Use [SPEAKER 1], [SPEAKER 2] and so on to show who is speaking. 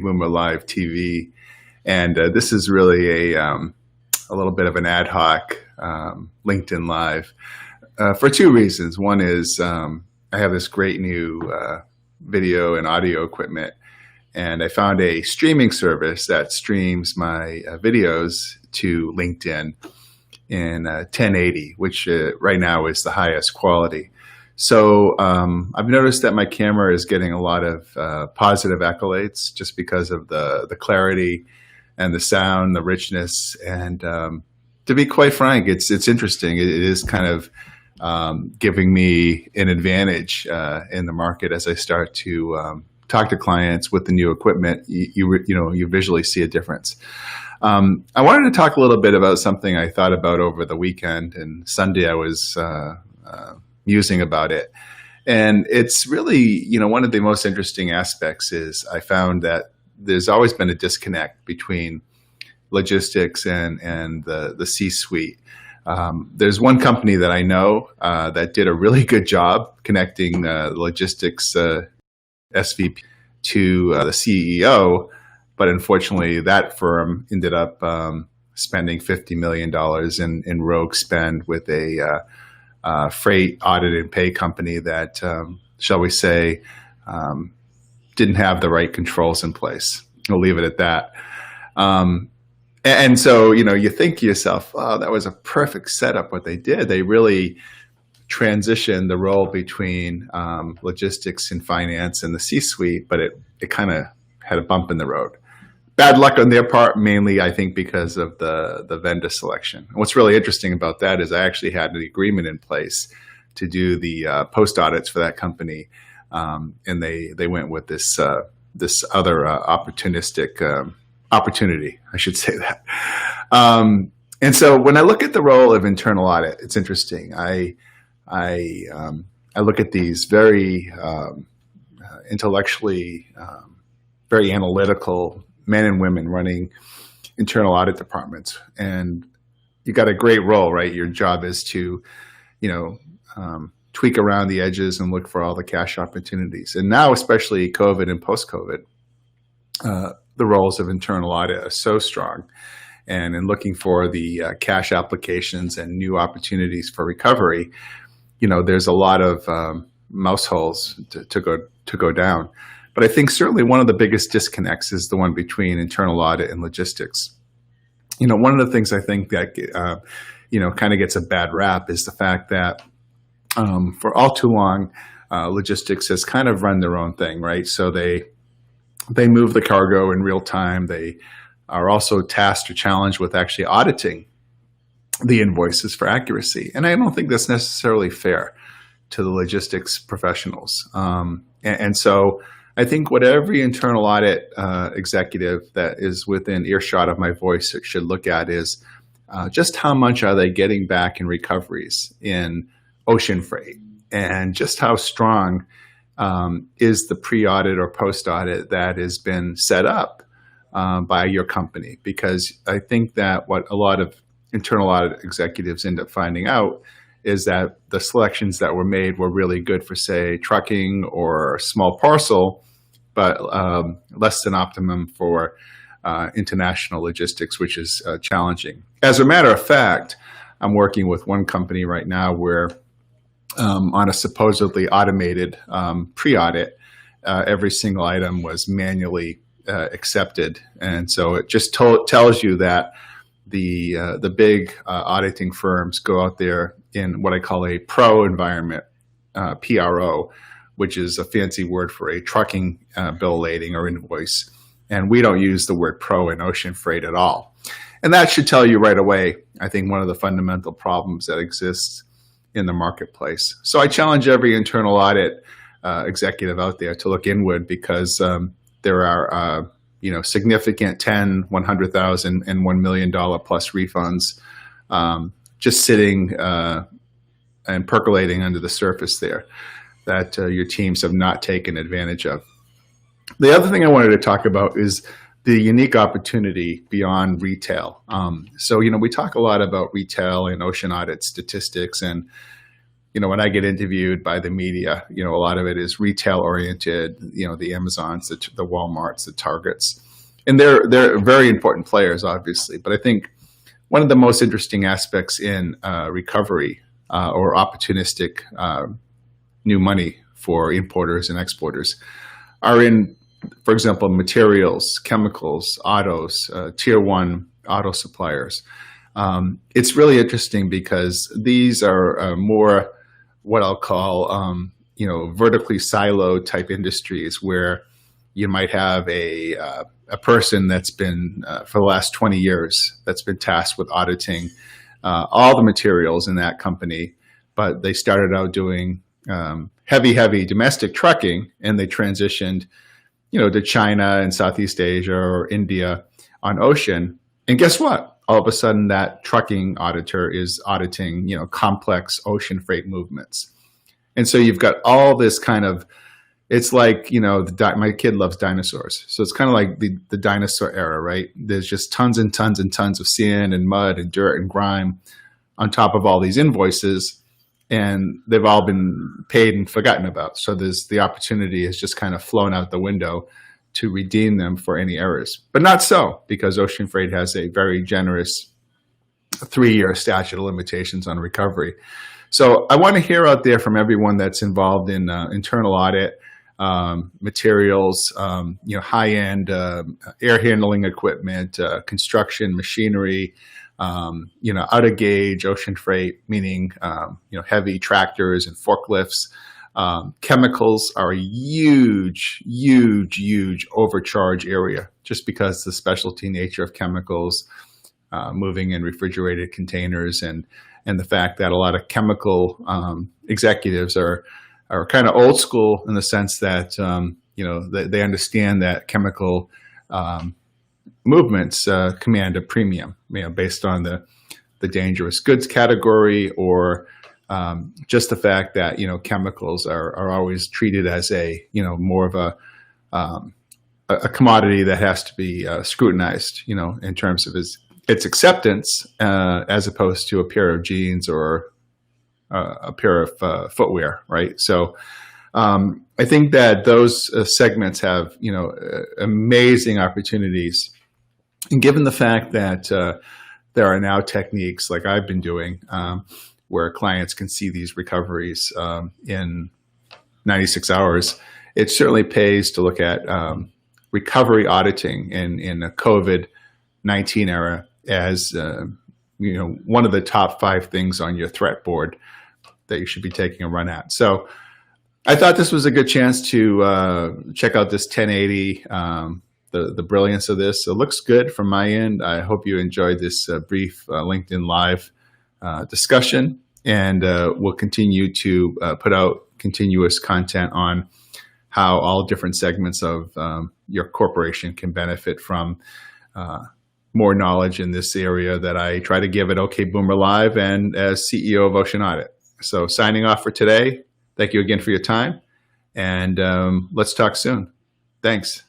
[SPEAKER 1] Boomer Live TV, and this is really a little bit of an ad hoc LinkedIn Live for two reasons. One is I have this great new video and audio equipment, and I found a streaming service that streams my videos to LinkedIn in 1080, which right now is the highest quality. So I've noticed that my camera is getting a lot of positive accolades just because of the clarity and the sound, the richness. And to be quite frank, it's interesting. It is kind of giving me an advantage in the market as I start to talk to clients with the new equipment. You visually see a difference. I wanted to talk a little bit about something I thought about over the weekend, and Sunday I was musing about it. And it's really, one of the most interesting aspects is I found that there's always been a disconnect between logistics and the C-suite. There's one company that I know that did a really good job connecting the logistics SVP to the CEO, but unfortunately that firm ended up spending $50 million in rogue spend with a freight audit and pay company that, shall we say, didn't have the right controls in place. We'll leave it at that. And so, you think to yourself, oh, that was a perfect setup what they did. They really transitioned the role between logistics and finance and the C-suite, but it kind of had a bump in the road. Bad luck on their part, mainly, I think, because of the vendor selection. And what's really interesting about that is I actually had an agreement in place to do the post audits for that company, and they went with this other opportunistic opportunity, I should say that. And so when I look at the role of internal audit, it's interesting. I look at these very intellectually, very analytical men and women running internal audit departments, and you got a great role, right? Your job is to, tweak around the edges and look for all the cash opportunities. And now, especially COVID and post-COVID, the roles of internal audit are so strong. And in looking for the cash applications and new opportunities for recovery, there's a lot of mouse holes to go down. But I think certainly one of the biggest disconnects is the one between internal audit and logistics. One of the things I think that, kind of gets a bad rap is the fact that for all too long, logistics has kind of run their own thing, right? So they move the cargo in real time. They are also tasked or challenged with actually auditing the invoices for accuracy. And I don't think that's necessarily fair to the logistics professionals. And so I think what every internal audit executive that is within earshot of my voice should look at is just how much are they getting back in recoveries in ocean freight, and just how strong is the pre-audit or post-audit that has been set up by your company. Because I think that what a lot of internal audit executives end up finding out is that the selections that were made were really good for, say, trucking or small parcel, but less than optimum for international logistics, which is challenging. As a matter of fact, I'm working with one company right now where on a supposedly automated pre-audit, every single item was manually accepted. And so it just tells you that the big auditing firms go out there in what I call a pro environment, PRO, which is a fancy word for a trucking bill lading or invoice. And we don't use the word pro in ocean freight at all. And that should tell you right away, I think, one of the fundamental problems that exists in the marketplace. So I challenge every internal audit executive out there to look inward, because there are significant 10, 100,000 and $1 million plus refunds just sitting and percolating under the surface there that your teams have not taken advantage of. The other thing I wanted to talk about is the unique opportunity beyond retail. So we talk a lot about retail and ocean audit statistics, and when I get interviewed by the media, a lot of it is retail oriented, the Amazons, the Walmarts, the Targets, and they're very important players, obviously. But I think one of the most interesting aspects in recovery or opportunistic new money for importers and exporters are in, for example, materials, chemicals, autos, tier one auto suppliers. It's really interesting because these are more what I'll call, vertically siloed type industries where you might have a person that's been, for the last 20 years, that's been tasked with auditing all the materials in that company, but they started out doing heavy domestic trucking, and they transitioned, to China and Southeast Asia or India on ocean. And guess what? All of a sudden, that trucking auditor is auditing, complex ocean freight movements. And so you've got all this kind of, it's like, my kid loves dinosaurs. So it's kind of like the dinosaur era, right? There's just tons and tons and tons of sand and mud and dirt and grime on top of all these invoices, and they've all been paid and forgotten about. So the opportunity has just kind of flown out the window to redeem them for any errors. But not so, because ocean freight has a very generous 3-year statute of limitations on recovery. So I want to hear out there from everyone that's involved in internal audit, materials, high-end air handling equipment, construction machinery, out of gauge ocean freight, meaning heavy tractors and forklifts. Chemicals are a huge overcharge area, just because the specialty nature of chemicals, moving in refrigerated containers, and the fact that a lot of chemical executives are kind of old school in the sense that they understand that chemical movements command a premium, based on the dangerous goods category, or just the fact that chemicals are always treated as a more of a commodity that has to be scrutinized, in terms of its acceptance, as opposed to a pair of jeans or a pair of footwear, right? So I think that those segments have amazing opportunities, and given the fact that there are now techniques like I've been doing, where clients can see these recoveries in 96 hours, it certainly pays to look at recovery auditing in a COVID-19 era as one of the top 5 things on your threat board that you should be taking a run at. So I thought this was a good chance to check out this 1080, the brilliance of this. It looks good from my end. I hope you enjoyed this brief LinkedIn Live discussion, and we'll continue to put out continuous content on how all different segments of your corporation can benefit from more knowledge in this area that I try to give at OK Boomer Live and as CEO of Ocean Audit. So signing off for today. Thank you again for your time, and let's talk soon. Thanks.